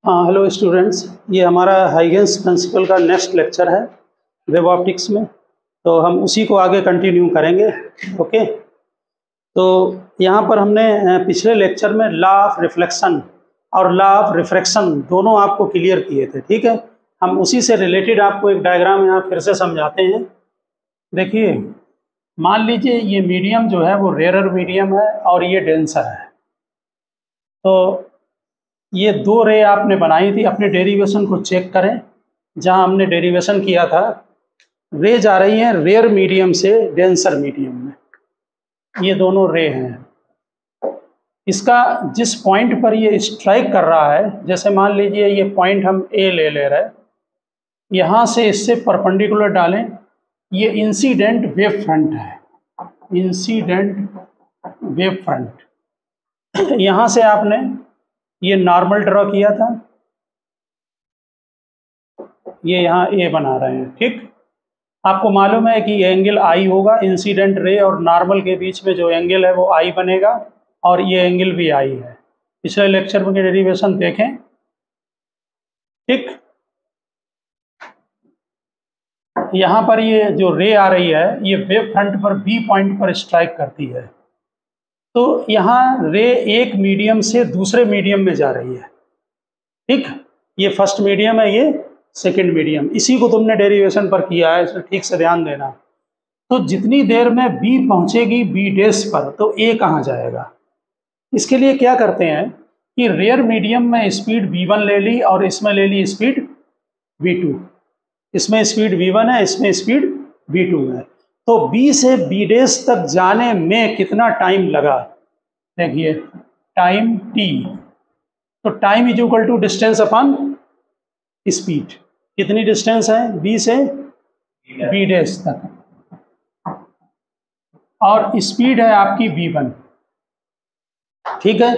हाँ, hello students. ये हमारा हाइगेंस प्रिंसिपल का नेक्स्ट लेक्चर है वेब ऑप्टिक्स में। तो हम उसी को आगे कंटिन्यू करेंगे। ओके, तो यहाँ पर हमने पिछले लेक्चर में लॉ ऑफ रिफ्लेक्शन और लॉ ऑफ रिफ्रैक्शन दोनों आपको क्लियर किए थे। ठीक है, हम उसी से रिलेटेड आपको एक डायग्राम यहाँ फिर से समझाते हैं। देखिए, मान लीजिए ये मीडियम जो है वो रेयरर मीडियम है और ये डेंसर है। तो ये दो रे आपने बनाई थी, अपने डेरिवेशन को चेक करें। जहां हमने डेरिवेशन किया था, रे जा रही हैं रेयर मीडियम से डेंसर मीडियम में। ये दोनों रे हैं। इसका जिस पॉइंट पर ये स्ट्राइक कर रहा है, जैसे मान लीजिए ये पॉइंट हम ए ले रहे हैं, यहाँ से इससे परपेंडिकुलर डालें, ये इंसिडेंट वेव फ्रंट है। Incident wave front. यहाँ से आपने ये नॉर्मल ड्रॉ किया था, ये यहाँ ए बना रहे हैं। ठीक, आपको मालूम है कि एंगल आई होगा, इंसिडेंट रे और नॉर्मल के बीच में जो एंगल है वो आई बनेगा, और ये एंगल भी आई है। पिछले लेक्चर में डेरिवेशन देखें। ठीक, यहाँ पर ये जो रे आ रही है ये वेव फ्रंट पर बी पॉइंट पर स्ट्राइक करती है। तो यहाँ रे एक मीडियम से दूसरे मीडियम में जा रही है। ठीक, ये फर्स्ट मीडियम है, ये सेकंड मीडियम। इसी को तुमने डेरिवेशन पर किया है, इसमें ठीक से ध्यान देना। तो जितनी देर में बी पहुंचेगी बी डैश पर, तो ए कहाँ जाएगा। इसके लिए क्या करते हैं कि रेयर मीडियम में स्पीड v1 ले ली और इसमें ले ली स्पीड v2। इसमें स्पीड v1 है, इसमें स्पीड v2 है। तो b से b डैश तक जाने में कितना टाइम लगा, देखिए टाइम t। तो time is equal to distance upon speed. कितनी डिस्टेंस है b से b डैश तक, और स्पीड है आपकी v1। ठीक है,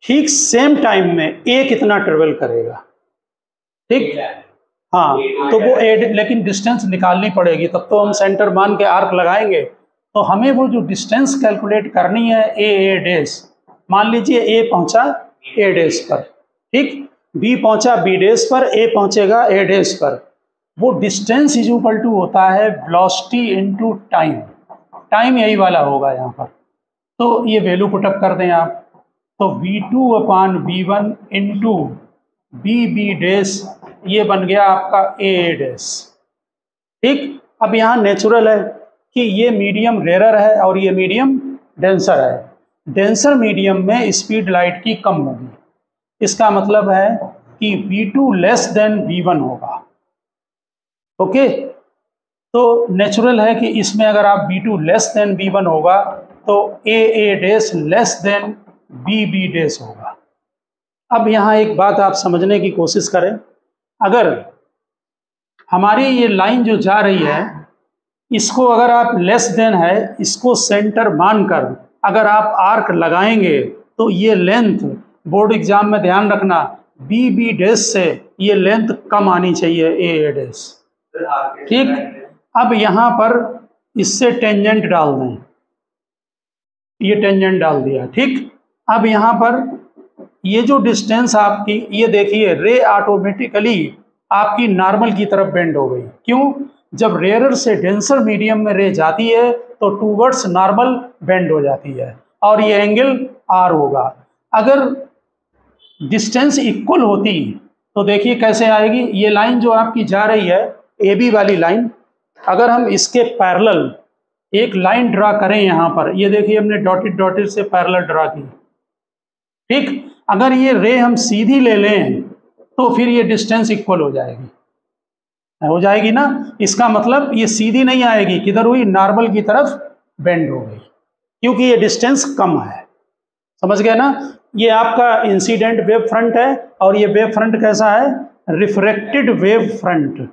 ठीक सेम टाइम में a कितना ट्रेवल करेगा। ठीक, हाँ, तो वो लेकिन डिस्टेंस निकालनी पड़ेगी, तब तो हम सेंटर मान के आर्क लगाएंगे। तो हमें वो जो डिस्टेंस कैलकुलेट करनी है ए डैश। मान लीजिए ए पहुंचा ए डैश पर, ठीक, बी पहुंचा बी डैश पर, ए पहुंचेगा ए डैश पर। वो डिस्टेंस इज इक्वल टू होता है वेलोसिटी इनटू टाइम। टाइम यही वाला होगा यहाँ पर। तो ये वैल्यू पुटअप कर दें आप, तो v2 अपान v1 इंटू बी डैश, ये बन गया आपका ए डैश। ठीक, अब यहाँ नेचुरल है कि ये मीडियम रेयरर है और ये मीडियम डेंसर है। डेंसर मीडियम में स्पीड लाइट की कम होगी। इसका मतलब है कि v2 लेस देन v1 होगा। ओके, तो नेचुरल है कि इसमें अगर आप v2 लेस देन v1 होगा तो a dash less than b dash होगा। अब यहाँ एक बात आप समझने की कोशिश करें। अगर हमारी ये लाइन जो जा रही है, इसको अगर आप लेस देन है, इसको सेंटर मानकर अगर आप आर्क लगाएंगे, तो ये लेंथ, बोर्ड एग्जाम में ध्यान रखना, बी डैश से ये लेंथ कम आनी चाहिए ए डैश। ठीक, अब यहाँ पर इससे टेंजेंट डाल दें, ये टेंजेंट डाल दिया। ठीक, अब यहाँ पर ये जो डिस्टेंस आपकी, ये देखिए रे ऑटोमेटिकली आपकी नॉर्मल की तरफ बेंड हो गई। क्यों? जब रेयरर से डेंसर मीडियम में रे जाती है तो टूवर्ड्स नॉर्मल बेंड हो जाती है, और ये एंगल आर होगा। अगर डिस्टेंस इक्वल होती तो देखिए कैसे आएगी। ये लाइन जो आपकी जा रही है ए बी वाली लाइन, अगर हम इसके पैरेलल एक लाइन ड्रा करें यहाँ पर, ये देखिए हमने डॉटेड से पैरेलल ड्रा की। ठीक, अगर ये रे हम सीधी ले लें तो फिर ये डिस्टेंस इक्वल हो जाएगी ना। इसका मतलब ये सीधी नहीं आएगी, किधर हुई, नॉर्मल की तरफ बेंड हो गई, क्योंकि ये डिस्टेंस कम है। समझ गए ना। ये आपका इंसिडेंट वेव फ्रंट है, और ये वेव फ्रंट कैसा है, रिफ्रैक्टेड वेव फ्रंट।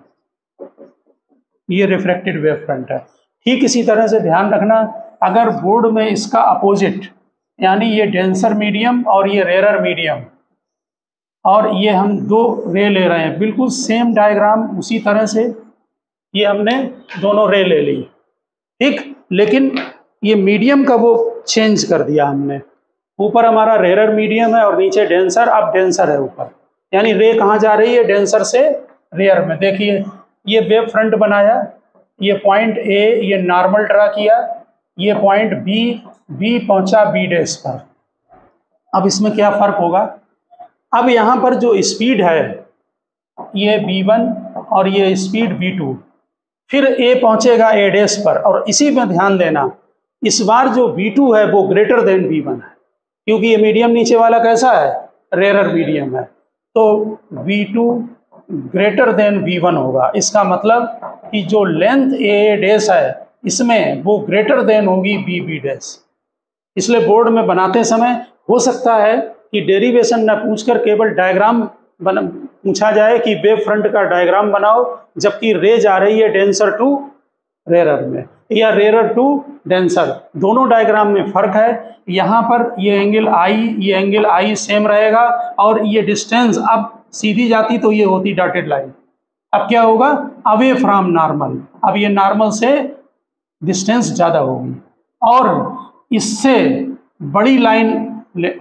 ये रिफ्रैक्टेड वेव फ्रंट है। ठीक इसी तरह से ध्यान रखना, अगर बोर्ड में इसका अपोजिट, यानी ये डेंसर मीडियम और ये रेयरर मीडियम, और ये हम दो रे ले रहे हैं, बिल्कुल सेम डायग्राम उसी तरह से ये हमने दोनों रे ले ली। ठीक, लेकिन ये मीडियम का वो चेंज कर दिया हमने। ऊपर हमारा रेयरर मीडियम है और नीचे डेंसर, अब डेंसर है ऊपर। यानी रे कहाँ जा रही है, डेंसर से रेयर में। देखिए ये वेव फ्रंट बनाया, ये पॉइंट ए, ये नॉर्मल ड्रा किया, ये पॉइंट बी, बी पहुंचा बी डैश पर। अब इसमें क्या फर्क होगा, अब यहाँ पर जो स्पीड है ये v1 और ये स्पीड v2, फिर a पहुंचेगा a डैश पर। और इसी में ध्यान देना, इस बार जो v2 है वो ग्रेटर देन v1 है, क्योंकि ये मीडियम नीचे वाला कैसा है, रेयर मीडियम है, तो v2 ग्रेटर देन v1 होगा। इसका मतलब कि जो लेंथ a डैश है इसमें वो ग्रेटर देन होगी b डैश। इसलिए बोर्ड में बनाते समय हो सकता है कि डेरिवेशन न पूछकर केवल डायग्राम पूछा जाए कि वेव फ्रंट का डायग्राम बनाओ, जबकि रे जा रही है डेंसर टू रेयर में या रेयर टू डेंसर, दोनों डायग्राम में फर्क है। यहाँ पर ये एंगल आई, ये एंगल आई सेम रहेगा, और ये डिस्टेंस अब सीधी जाती तो ये होती डॉटेड लाइन। अब क्या होगा, अवे फ्रॉम नॉर्मल, अब ये नॉर्मल से डिस्टेंस ज़्यादा होगी और इससे बड़ी लाइन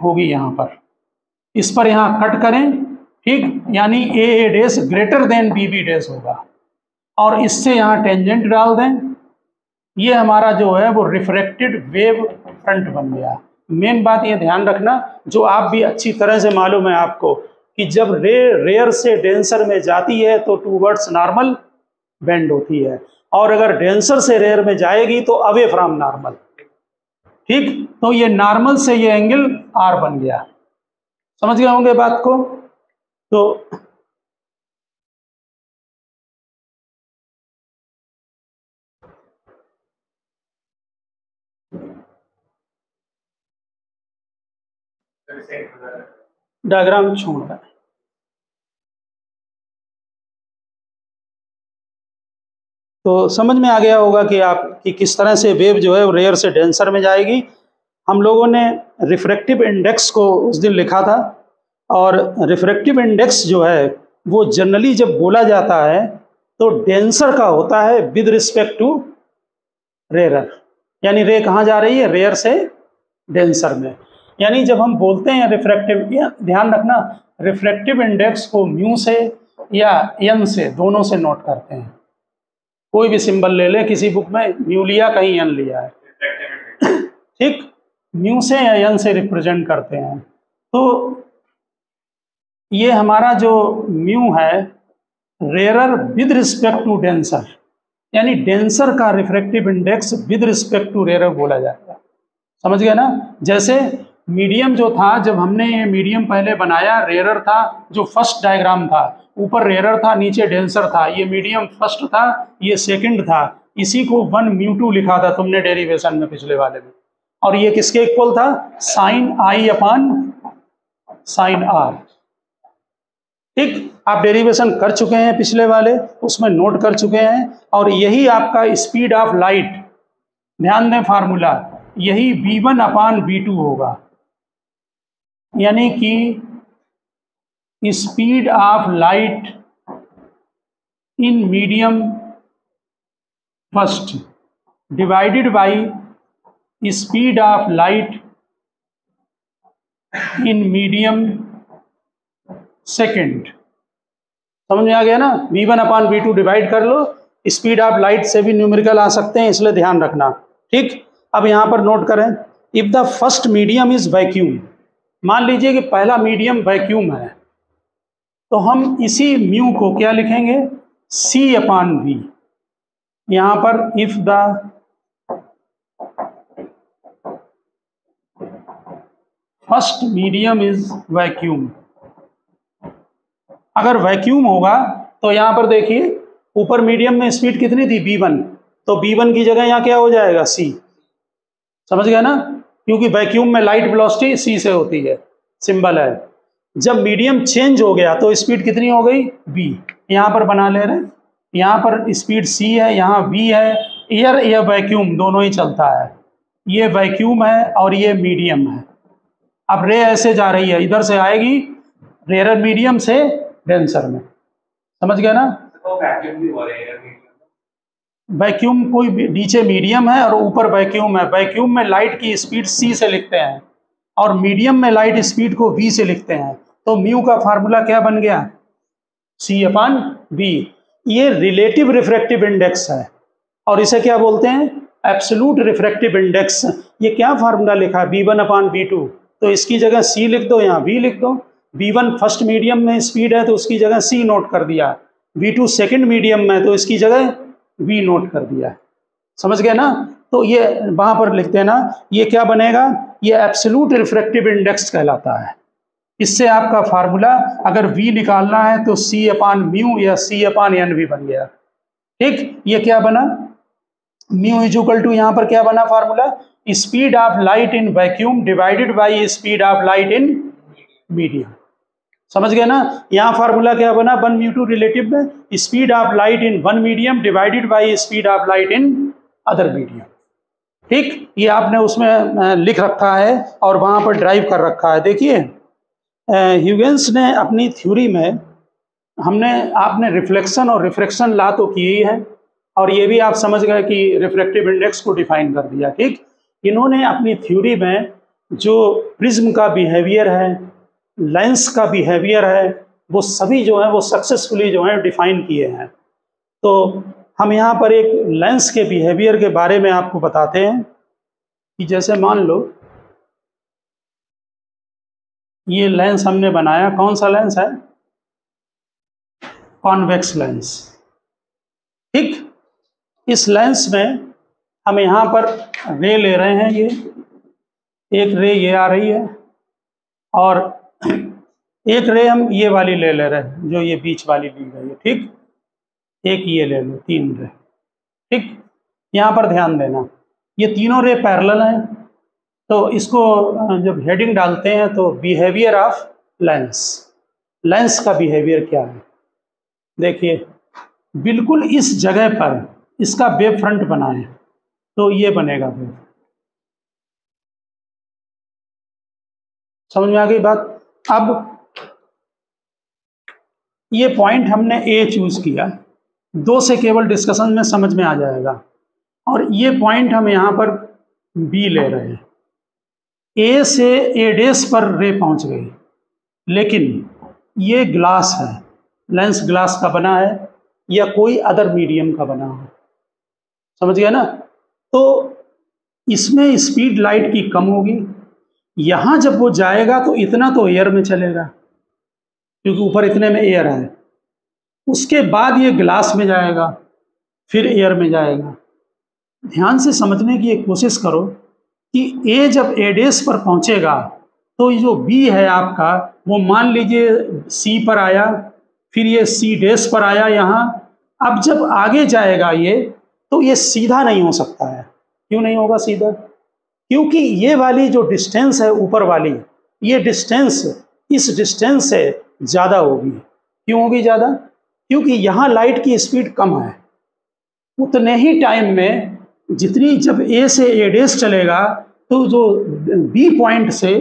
होगी यहाँ पर, इस पर यहाँ कट करें, ठीक, यानी a dash greater than b dash होगा, और इससे यहाँ टेंजेंट डाल दें। ये हमारा जो है वो रिफ्रैक्टेड वेव फ्रंट बन गया। मेन बात ये ध्यान रखना, जो आप भी अच्छी तरह से मालूम है आपको, कि जब रे रेयर से डेंसर में जाती है तो टूवर्ड्स नॉर्मल बेंड होती है, और अगर डेंसर से रेयर में जाएगी तो अवे फ्रॉम नॉर्मल, ठीक। तो ये नॉर्मल से ये एंगल आर बन गया, समझ गए होंगे बात को। तो डायग्राम छोड़ रहा है, तो समझ में आ गया होगा कि आप कि किस तरह से वेव जो है वो रेयर से डेंसर में जाएगी। हम लोगों ने रिफ्रैक्टिव इंडेक्स को उस दिन लिखा था, और रिफ्रैक्टिव इंडेक्स जो है वो जनरली जब बोला जाता है तो डेंसर का होता है विद रिस्पेक्ट टू रेयर, यानी रे कहाँ जा रही है, रेयर से डेंसर में। यानी जब हम बोलते हैं रिफ्रैक्टिव, ध्यान रखना रिफ्रैक्टिव इंडेक्स को म्यू से या एन से, दोनों से नोट करते हैं। कोई भी सिंबल ले लें, किसी बुक में म्यू लिया, कहीं एन लिया है, ठीक, म्यू से या एन से रिप्रेजेंट करते हैं। तो ये हमारा जो म्यू है rare with respect to denser, यानी डेंसर का refractive index with respect to rare बोला जाता है, समझ गए ना। जैसे मीडियम जो था, जब हमने ये मीडियम पहले बनाया, रेयर था, जो फर्स्ट डायग्राम था, ऊपर रेयर था नीचे डेंसर था, ये मीडियम फर्स्ट था, ये सेकंड था, इसी को 1μ2 लिखा था तुमने डेरिवेशन में पिछले वाले में, और ये किसके इक्वल था, sine i upon sine r, ठीक। आप डेरिवेशन कर चुके हैं पिछले वाले, उसमें नोट कर चुके हैं, और यही आपका स्पीड ऑफ लाइट, ध्यान दें फार्मूला, यही v1 अपॉन v2 होगा, यानी कि speed of light in medium first divided by speed of light in medium second. समझ में आ गया ना, v1 अपॉन v2 डिवाइड कर लो, स्पीड ऑफ लाइट से भी न्यूमेरिकल आ सकते हैं, इसलिए ध्यान रखना, ठीक। अब यहाँ पर नोट करें, if the first medium is vacuum, मान लीजिए कि पहला मीडियम वैक्यूम है, तो हम इसी म्यू को क्या लिखेंगे, c अपॉन v। यहाँ पर if the first medium is vacuum, अगर वैक्यूम होगा तो यहाँ पर देखिए ऊपर मीडियम में स्पीड कितनी थी, v1, तो v1 की जगह यहाँ क्या हो जाएगा, c, समझ गया ना, क्योंकि वैक्यूम में लाइट वेलोसिटी c से होती है, सिंबल है। जब मीडियम चेंज हो गया तो स्पीड कितनी हो गई, v, यहाँ पर बना ले रहे हैं, यहाँ पर स्पीड c है, यहाँ v है, एयर या वैक्यूम दोनों ही चलता है, ये वैक्यूम है और ये मीडियम है। अब रे ऐसे जा रही है, इधर से आएगी रेयर मीडियम से डेंसर में, समझ गया ना। वैक्यूम कोई नीचे मीडियम है और ऊपर वैक्यूम है, वैक्यूम में लाइट की स्पीड c से लिखते हैं और मीडियम में लाइट स्पीड को v से लिखते हैं, तो म्यू का फार्मूला क्या बन गया, C/V। ये रिलेटिव रिफ्रैक्टिव इंडेक्स है और इसे क्या बोलते हैं, एब्सोल्यूट रिफ्रैक्टिव इंडेक्स। ये क्या फार्मूला लिखा है, V1/V2, तो इसकी जगह C लिख दो, यहाँ V लिख दो। V1 फर्स्ट मीडियम में स्पीड है तो उसकी जगह C नोट कर दिया, V2 सेकंड मीडियम में तो इसकी जगह V नोट कर दिया। समझ गए ना, तो ये वहां पर लिखते हैं ना, ये क्या बनेगा, ये एब्सोल्यूट रिफ्रैक्टिव इंडेक्स कहलाता है। इससे आपका फार्मूला अगर V निकालना है तो C/μ या C/NV बन गया। ठीक, ये क्या बना, म्यू इज इक्वल टू, यहाँ पर क्या बना formula, speed of light in vacuum divided by speed of light in medium. समझ गए ना, यहाँ फार्मूला क्या बना, 1/μ2 रिलेटिव में speed of light in one medium divided by speed of light in other medium. ठीक, ये आपने उसमें लिख रखा है और वहाँ पर ड्राइव कर रखा है। देखिए ह्यूजेंस ने अपनी थ्योरी में, आपने रिफ्लेक्शन और रिफ्रैक्शन ला तो की ही है और ये भी आप समझ गए कि रिफ्रैक्टिव इंडेक्स को डिफाइन कर दिया। ठीक, इन्होंने अपनी थ्योरी में जो प्रिज्म का बिहेवियर है, लेंस का बिहेवियर है, वो सभी जो है वो सक्सेसफुली जो है डिफाइन किए हैं। तो हम यहाँ पर एक लेंस के बिहेवियर के बारे में आपको बताते हैं कि जैसे मान लो ये लेंस हमने बनाया, कौन सा लेंस है, कॉन्वेक्स लेंस। ठीक, इस लेंस में हम यहाँ पर रे ले रहे हैं, ये एक रे ये आ रही है और एक रे हम ये वाली ले रहे हैं जो ये बीच वाली ली गई है। ठीक, एक ये ले लो, 3 रे। ठीक, यहाँ पर ध्यान देना, ये तीनों रे पैरेलल हैं, तो इसको जब हेडिंग डालते हैं तो बिहेवियर ऑफ लेंस, लेंस का बिहेवियर क्या है। देखिए बिल्कुल इस जगह पर इसका वेव फ्रंट बनाएं तो ये बनेगा वेव। समझ में आ गई बात। अब ये पॉइंट हमने ए चूज किया, 2 से केवल डिस्कशन में समझ में आ जाएगा, और ये पॉइंट हम यहाँ पर बी ले रहे हैं। ए से ए डेस पर रे पहुँच गई, लेकिन ये ग्लास है, लेंस ग्लास का बना है या कोई अदर मीडियम का बना हो, समझ गया ना। तो इसमें स्पीड लाइट की कम होगी, यहाँ जब वो जाएगा तो इतना तो एयर में चलेगा क्योंकि ऊपर इतने में एयर है, उसके बाद ये ग्लास में जाएगा, फिर एयर में जाएगा। ध्यान से समझने की कोशिश करो कि ए जब ए डेस पर पहुंचेगा तो ये जो बी है आपका, वो मान लीजिए सी पर आया, फिर ये सी डेस पर आया यहाँ। अब जब आगे जाएगा ये, तो ये सीधा नहीं हो सकता है। क्यों नहीं होगा सीधा, क्योंकि ये वाली जो डिस्टेंस है ऊपर वाली, ये डिस्टेंस इस डिस्टेंस से ज़्यादा होगी। क्यों होगी ज़्यादा, क्योंकि यहाँ लाइट की स्पीड कम है। उतने ही टाइम में जितनी जब ए से ए डेस चलेगा तो जो बी पॉइंट से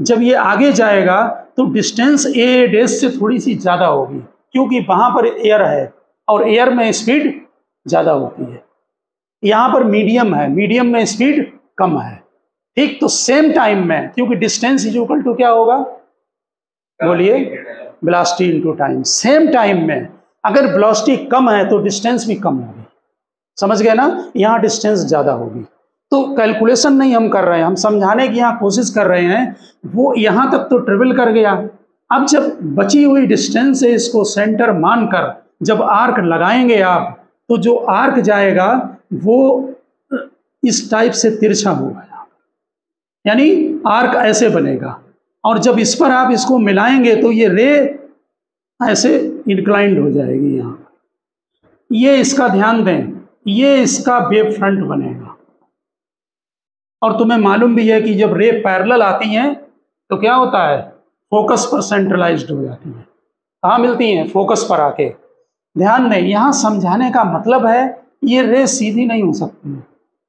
जब ये आगे जाएगा तो डिस्टेंस ए डेस से थोड़ी सी ज़्यादा होगी, क्योंकि वहाँ पर एयर है और एयर में स्पीड ज़्यादा होती है। यहाँ पर मीडियम है, मीडियम में स्पीड कम है। ठीक, तो सेम टाइम में, क्योंकि डिस्टेंस इज इक्वल टू क्या होगा, बोलिए, velocity into time. Same time में अगर वेलोसिटी कम है तो डिस्टेंस भी कम होगी, समझ गए ना। यहाँ डिस्टेंस ज़्यादा होगी। तो कैलकुलेशन नहीं हम कर रहे हैं, हम समझाने की यहाँ कोशिश कर रहे हैं। वो यहाँ तक तो ट्रेवल कर गया, अब जब बची हुई डिस्टेंस है इसको सेंटर मानकर जब आर्क लगाएंगे आप, तो जो आर्क जाएगा वो इस टाइप से तिरछा होगा, यानी आर्क ऐसे बनेगा, और जब इस पर आप इसको मिलाएंगे तो ये रे ऐसे इंक्लाइंड हो जाएगी यहाँ। ये इसका ध्यान दें, ये इसका वेव फ्रंट बनेगा। और तुम्हें मालूम भी है कि जब रे पैरेलल आती हैं तो क्या होता है, फोकस पर सेंट्रलाइज्ड हो जाती हैं। कहाँ मिलती हैं, फोकस पर आके। ध्यान दें, यहाँ समझाने का मतलब है ये रे सीधी नहीं हो सकती है।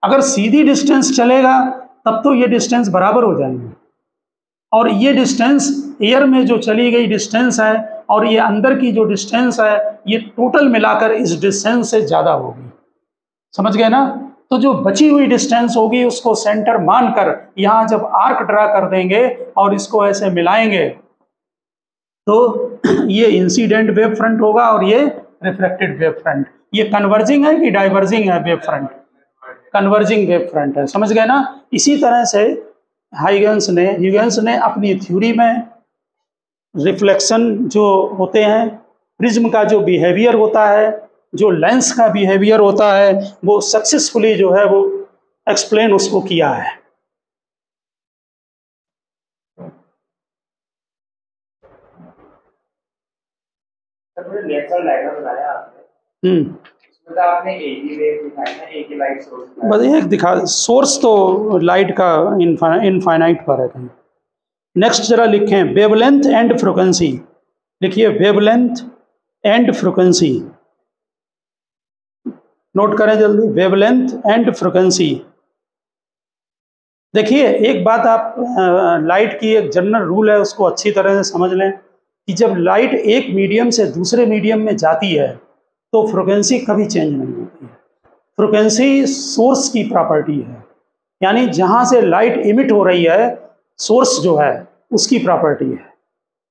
अगर सीधी डिस्टेंस चलेगा तब तो ये डिस्टेंस बराबर हो जाएंगे, और ये डिस्टेंस एयर में जो चली गई डिस्टेंस है और ये अंदर की जो डिस्टेंस है, ये टोटल मिलाकर इस डिस्टेंस से ज़्यादा होगी। समझ गए ना। तो जो बची हुई डिस्टेंस होगी उसको सेंटर मानकर यहाँ जब आर्क ड्रा कर देंगे और इसको ऐसे मिलाएंगे तो ये इंसिडेंट वेव फ्रंट होगा और ये रिफ्लेक्टेड वेव फ्रंट। ये कन्वर्जिंग है कि डाइवर्जिंग है wave front? Converging wave front है, समझ गए ना। इसी तरह से ह्यूजेंस ने अपनी थ्योरी में रिफ्लेक्शन जो होते हैं, प्रिज्म का जो बिहेवियर होता है, जो लेंस का बिहेवियर होता है, वो सक्सेसफुली जो है वो एक्सप्लेन उसको किया है। नेचुरल डायग्राम बनाया आपने, मतलब आपने एक ही वेव दिखाई है, एक ही लाइट सोर्स बस एक दिखा, सोर्स तो लाइट का इनफाइनाइट पर है कहीं। नेक्स्ट जरा लिखें वेवलेंथ एंड फ्रीक्वेंसी। लिखिए वेवलेंथ एंड फ्रीक्वेंसी, नोट करें जल्दी, वेवलेंथ एंड फ्रीक्वेंसी। देखिए एक बात आप लाइट की एक जनरल रूल है, उसको अच्छी तरह से समझ लें कि जब लाइट एक मीडियम से दूसरे मीडियम में जाती है तो फ्रीक्वेंसी कभी चेंज नहीं होती है। फ्रीक्वेंसी सोर्स की प्रॉपर्टी है, यानी जहाँ से लाइट इमिट हो रही है सोर्स जो है उसकी प्रॉपर्टी है।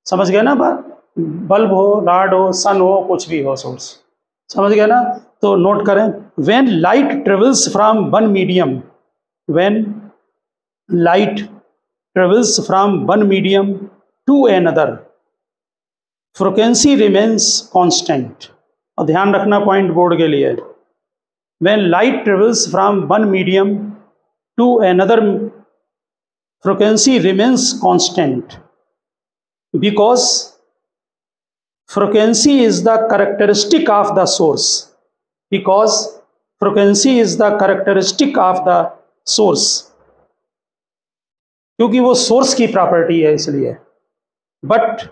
समझ गए ना बात? बल्ब हो, रॉड हो, सन हो, कुछ भी हो, सोर्स। समझ गए ना? तो नोट करें, when light travels from one medium, when light travels from one medium to another, frequency remains constant. और ध्यान रखना पॉइंट बोर्ड के लिए, when light travels from one medium to another, frequency remains constant because frequency is the characteristic of the source, because frequency is the characteristic of the source, क्योंकि वो source की property है इसलिए। But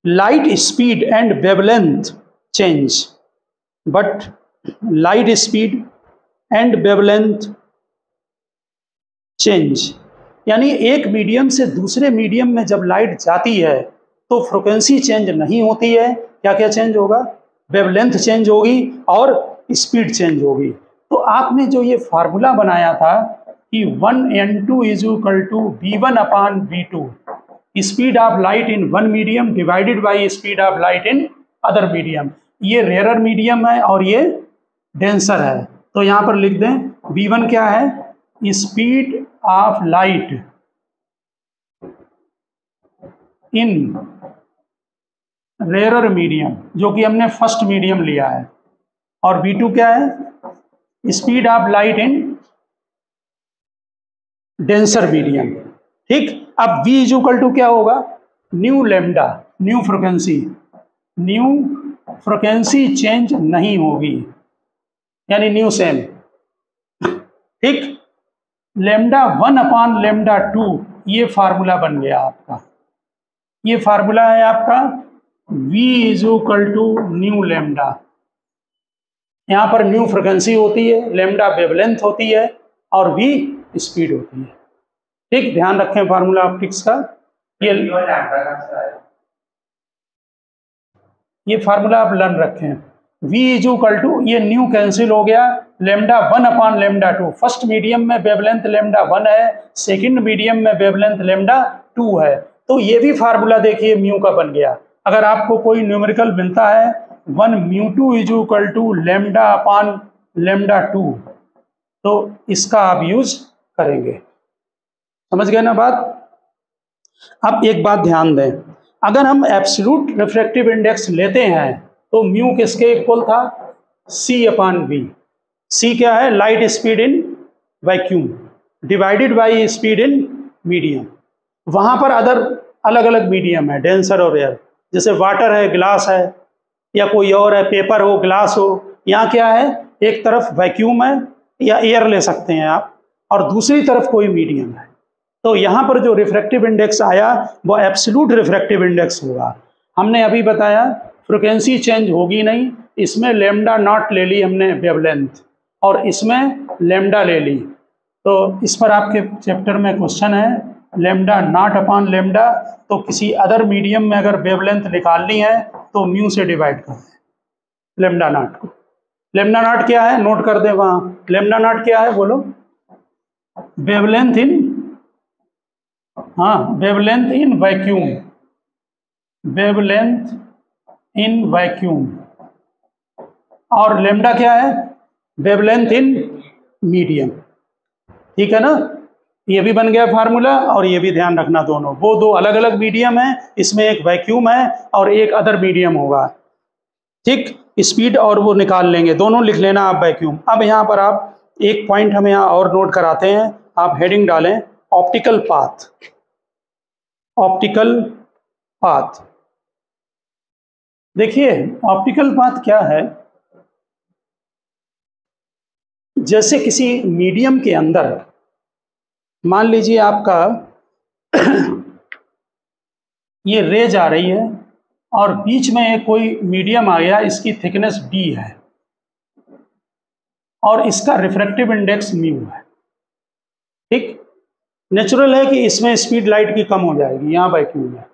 light speed and wavelength change, but light speed and wavelength change, यानी एक medium से दूसरे medium में जब लाइट जाती है तो फ्रीक्वेंसी चेंज नहीं होती है। क्या क्या चेंज होगा? वेवलेंथ चेंज होगी और स्पीड चेंज होगी। तो आपने जो ये फार्मूला बनाया था कि 1n2 is equal to v1 upon v2, speed of light in one medium divided by speed of light in other medium, ये रेयर मीडियम है और ये डेंसर है। तो यहाँ पर लिख दें v1 क्या है? Speed of light in rare medium, जो कि हमने फर्स्ट मीडियम लिया है, और v2 क्या है? Speed of light in denser medium. ठीक, अब v इज इक्वल टू क्या होगा? New lambda, new frequency, new frequency change नहीं होगी, यानी न्यू सेम। ठीक, लेमडा 1 अपॉन लेमडा 2, ये फार्मूला बन गया आपका। ये फार्मूला है आपका v is equal to nu lambda. यहाँ पर न्यू फ्रीक्वेंसी होती है, लेमडा वेवलेंथ होती है और v स्पीड होती है। ठीक, ध्यान रखें फार्मूला ऑप्टिक्स का। ये फार्मूला आप लर्न रखें, v इज इक्वल टू, ये न्यू कैंसिल हो गया, lambda 1 upon lambda 2। First medium में वेवलेंथ लेमडा 1 है, सेकंड मीडियम में वेवलेंथ लेमडा 2 है। तो ये भी फार्मूला देखिए म्यू का बन गया। अगर आपको कोई न्यूमेरिकल मिलता है 1 μ2 is equal to lambda upon lambda 2, तो इसका आप यूज करेंगे। समझ गए ना बात? अब एक बात ध्यान दें, अगर हम एब्सोल्यूट रिफ्रैक्टिव इंडेक्स लेते हैं तो म्यू किसके इक्वल था? c upon v। c क्या है? Light speed in vacuum divided by speed in medium. वहां पर अदर अलग अलग मीडियम है, डेंसर और एयर, जैसे वाटर है, ग्लास है, या कोई और है, पेपर हो, ग्लास हो। यहाँ क्या है? एक तरफ वैक्यूम है या एयर ले सकते हैं आप, और दूसरी तरफ कोई मीडियम है। तो यहाँ पर जो रिफ्रैक्टिव इंडेक्स आया वो एब्सोल्यूट रिफ्रैक्टिव इंडेक्स होगा। हमने अभी बताया फ्रीक्वेंसी चेंज होगी नहीं, इसमें लेमडा नॉट ले ली हमने वेवलेंथ, और इसमें लेमडा ले ली। तो इस पर आपके चैप्टर में क्वेश्चन है लेमडा नॉट अपॉन लेमडा, तो किसी अदर मीडियम में अगर वेवलेंथ निकालनी है तो म्यू से डिवाइड कर दें लेमडा नॉट को। लेमडा नॉट क्या है? नोट कर दें वहाँ, लेमडा नॉट क्या है बोलो? वेवलेंथ इन, हाँ, wavelength in vacuum, wavelength in vacuum, और लेमडा क्या है? Wavelength in medium. ठीक है ना, ये भी बन गया फार्मूला, और ये भी ध्यान रखना, दोनों वो दो अलग अलग मीडियम है, इसमें एक वैक्यूम है और एक अदर मीडियम होगा। ठीक, स्पीड और वो निकाल लेंगे, दोनों लिख लेना आप वैक्यूम। अब यहाँ पर आप एक पॉइंट हम यहाँ और नोट कराते हैं, आप हेडिंग डालें ऑप्टिकल पाथ। ऑप्टिकल पाथ, देखिए ऑप्टिकल पाथ क्या है? जैसे किसी मीडियम के अंदर, मान लीजिए आपका ये रेज आ रही है और बीच में एक कोई मीडियम आ गया, इसकी थिकनेस d है और इसका रिफ्रैक्टिव इंडेक्स म्यू है। ठीक, नेचुरल है कि इसमें स्पीड लाइट की कम हो जाएगी, यहाँ वैक्यूम है।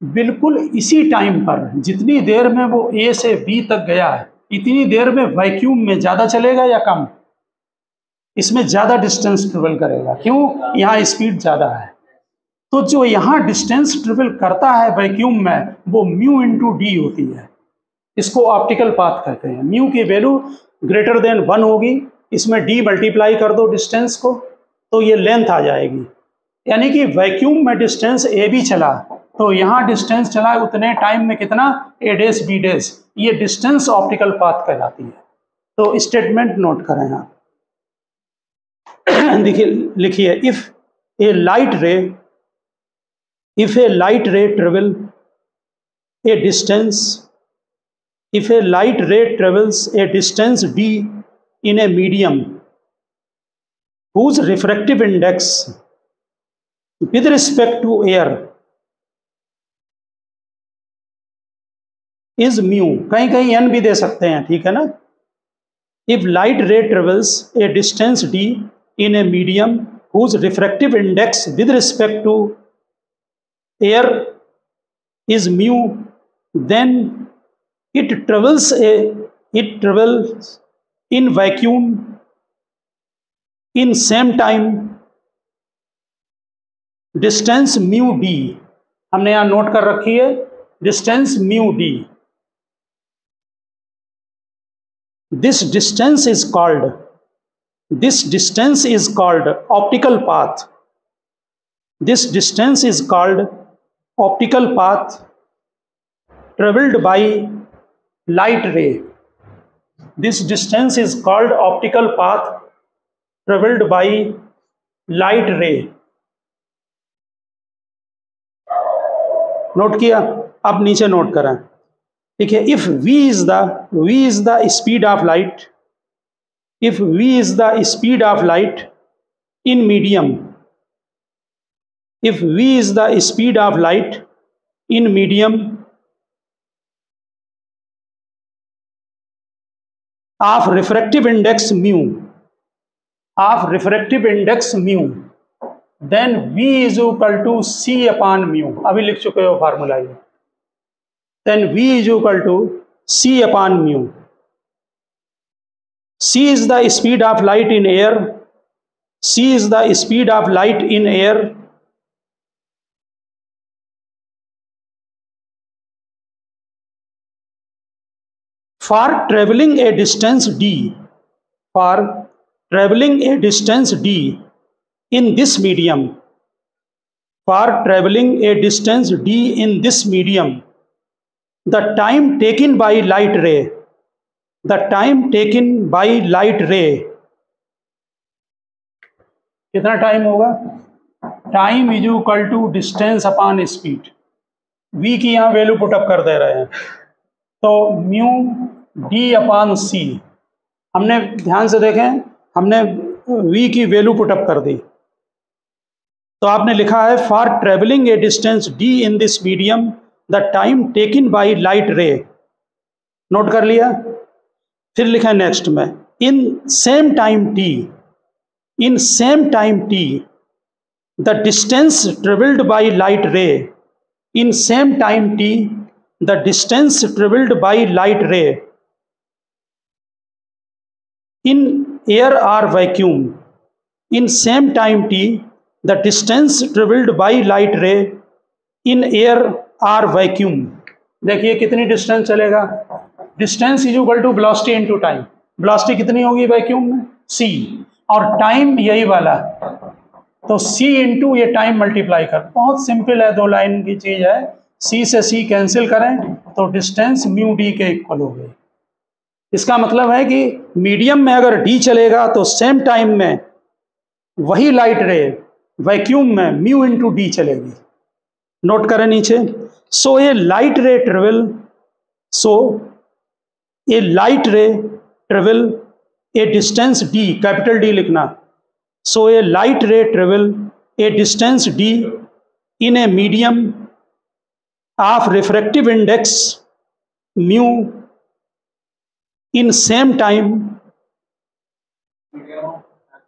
बिल्कुल इसी टाइम पर जितनी देर में वो A से B तक गया है, इतनी देर में वैक्यूम में ज़्यादा चलेगा या कम? इसमें ज़्यादा डिस्टेंस ट्रेवल करेगा। क्यों? यहाँ स्पीड ज़्यादा है। तो जो यहाँ डिस्टेंस ट्रेवल करता है वैक्यूम में, वो म्यू इंटू डी होती है। इसको ऑप्टिकल पाथ कहते हैं। म्यू की वैल्यू ग्रेटर देन 1 होगी, इसमें डी मल्टीप्लाई कर दो डिस्टेंस को, तो ये लेंथ आ जाएगी। यानी कि वैक्यूम में डिस्टेंस ए भी चला, तो यहाँ डिस्टेंस चला उतने टाइम में कितना? ए डेज बी डेज। ये डिस्टेंस ऑप्टिकल पाथ कहलाती है। तो स्टेटमेंट नोट करें आप। देखिए, लिखिए, if A light ray travel a distance, if a light ray travels a distance d in a medium whose refractive index with respect to air is mu, कहीं कहीं n भी दे सकते हैं, ठीक है ना? If light ray travels a distance d in a medium whose refractive index with respect to air is mu, then it travels in vacuum in same time distance mu d। हमने यहाँ note कर रखी है distance mu d। This distance is called optical path. This distance is called optical path traveled by light ray। This distance is called optical path traveled by light ray। Note किया? अब नीचे note करें। ठीक है, if v is the speed of light, if v is the speed of light in medium, if v is the speed of light in medium of refractive index mu, then v is equal to c upon mu। अभी लिख चुके हो formula ये। then v is equal to c upon mu। c is the speed of light in air, c is the speed of light in air for traveling a distance d, in this medium, the time taken by light ray, कितना time होगा? Time is equal to distance upon speed. v की यहाँ value put up कर दे रहे हैं, तो mu D upon सी। हमने ध्यान से देखें, हमने v की वैल्यू पुटअप कर दी, तो आपने लिखा है for travelling a distance d in this medium the time taken by light ray. Note कर लिया? फिर लिखा है नेक्स्ट में, in same time t the distance travelled by light ray, in same time t the distance travelled by light ray in air or vacuum, in same time t the distance traveled by light ray in air or vacuum, देखिए कितनी distance चलेगा, distance is equal to velocity into time, velocity कितनी होगी vacuum में, c, और time यही वाला, तो c इंटू ये टाइम मल्टीप्लाई कर, बहुत सिंपल है, 2 लाइन की चीज है, c से c कैंसिल करें तो डिस्टेंस म्यू डी के इक्वल हो गई। इसका मतलब है कि मीडियम में अगर d चलेगा तो सेम टाइम में वही लाइट रे वैक्यूम में म्यू इंटू डी चलेगी। नोट करें नीचे, so a light ray travel, so a light ray travel a distance d, capital D लिखना, so a light ray travel a distance d in a medium of refractive index mu in same time,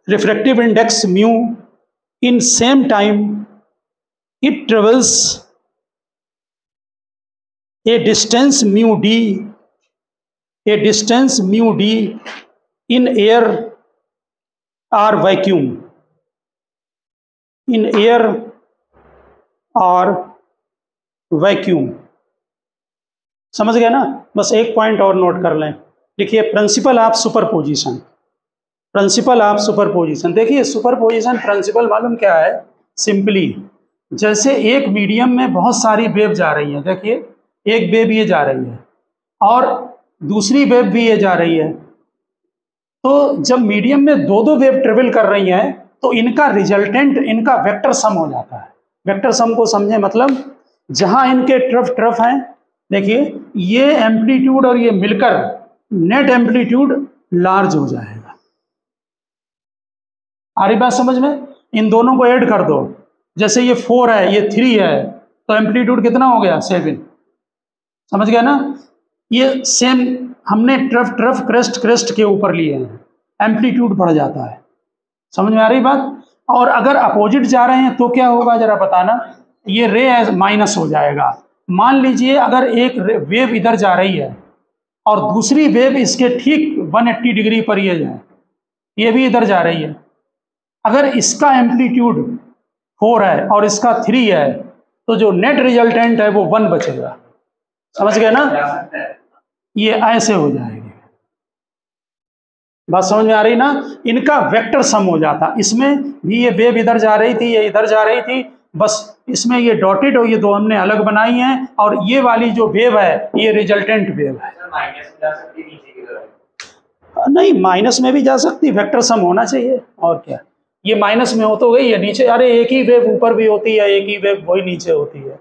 refractive index mu in same time it travels a distance mu d, a distance mu d in air or vacuum, in air or vacuum। समझ गए ना? बस एक point और note कर लें, देखिए principle of superposition, principle of superposition, देखिए सुपरपोजिशन प्रिंसिपल मालूम क्या है, सिंपली जैसे एक मीडियम में बहुत सारी वेव जा रही है, देखिए एक वेव ये जा रही है और दूसरी वेव भी ये जा रही है, तो जब मीडियम में 2 वेव ट्रेवल कर रही हैं तो इनका रिजल्टेंट, इनका वेक्टर सम हो जाता है। वेक्टर सम को समझे, मतलब जहां इनके ट्रफ हैं, देखिए ये एम्पलीट्यूड और ये मिलकर नेट एम्पलीट्यूड लार्ज हो जाएगा। आ रही बात समझ में? इन दोनों को ऐड कर दो, जैसे ये 4 है ये 3 है, तो एम्पलीट्यूड कितना हो गया 7। समझ गया ना? ये सेम हमने ट्रफ क्रेस्ट के ऊपर लिए हैं, एम्पलीट्यूड बढ़ जाता है। समझ में आ रही बात? और अगर अपोजिट जा रहे हैं तो क्या होगा जरा बताना, ये रे माइनस हो जाएगा। मान लीजिए अगर एक वेव इधर जा रही है और दूसरी वेव इसके ठीक 180 डिग्री पर ये जाए, ये भी इधर जा रही है, अगर इसका एम्पलीट्यूड 4 है और इसका 3 है तो जो नेट रिजल्टेंट है वो 1 बचेगा। समझ गए ना? ये ऐसे हो जाएगी, बात समझ में आ रही ना? इनका वेक्टर सम हो जाता, इसमें भी ये वेव इधर जा रही थी, ये इधर जा रही थी, बस इसमें ये डॉटेड और ये 2 हमने अलग बनाई हैं, और ये वाली जो वेव है ये रिजल्टेंट वेव है। नहीं, माइनस में भी जा सकती, वेक्टर सम होना चाहिए, और क्या। ये माइनस में हो तो गई है, नीचे अरे एक ही वेव ऊपर भी होती है, एक ही वेव वही नीचे होती है,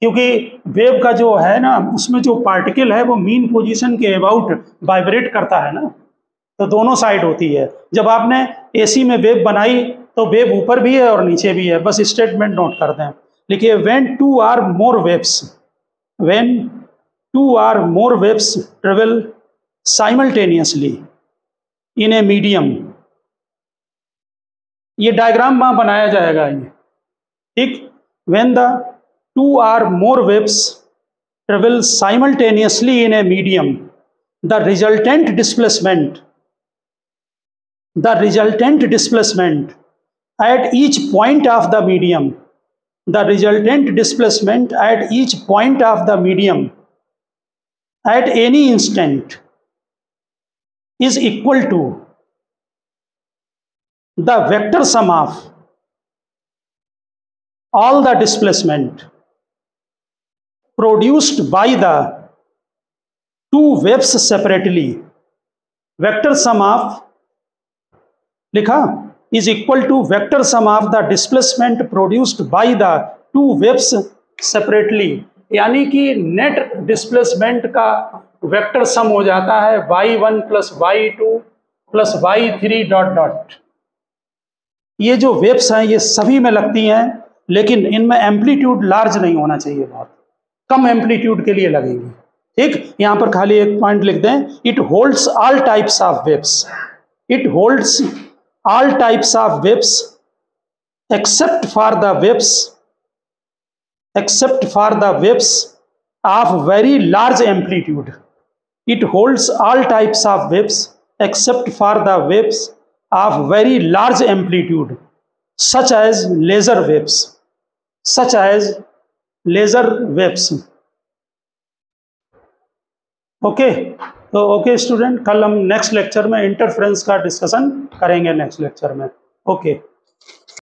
क्योंकि वेव का जो है ना उसमें जो पार्टिकल है वो मीन पोजीशन के अबाउट वाइब्रेट करता है ना, तो दोनों साइड होती है। जब आपने एसी में वेव बनाई तो वेव ऊपर भी है और नीचे भी है, बस स्टेटमेंट नोट कर दें। लिखिए when 2 or more waves, when 2 or more waves travel simultaneously in a medium, ये डायग्राम वहां बनाया जाएगा ये, ठीक। When the 2 or more waves travel simultaneously in a medium, the resultant displacement at each point of the medium, the resultant displacement at each point of the medium at any instant is equal to the vector sum of all the displacement produced by the 2 waves separately. Vector sum of लिखा is equal to vector sum of the displacement produced by the 2 waves separately, यानी कि net displacement का vector sum हो जाता है y1 plus y2 plus y3 dot dot. ये जो waves हैं ये सभी में लगती हैं, लेकिन इनमें एम्पलीट्यूड लार्ज नहीं होना चाहिए, बहुत कम एम्पलीट्यूड के लिए लगेगी, ठीक। यहाँ पर खाली एक पॉइंट लिख दें, it holds all types of waves, it holds all types of waves except for the waves of very large amplitude. It holds all types of waves except for the waves of very large amplitude, such as laser waves, such as laser waves. Okay, तो okay student, कल हम next lecture में interference का discussion करेंगे next lecture में। Okay.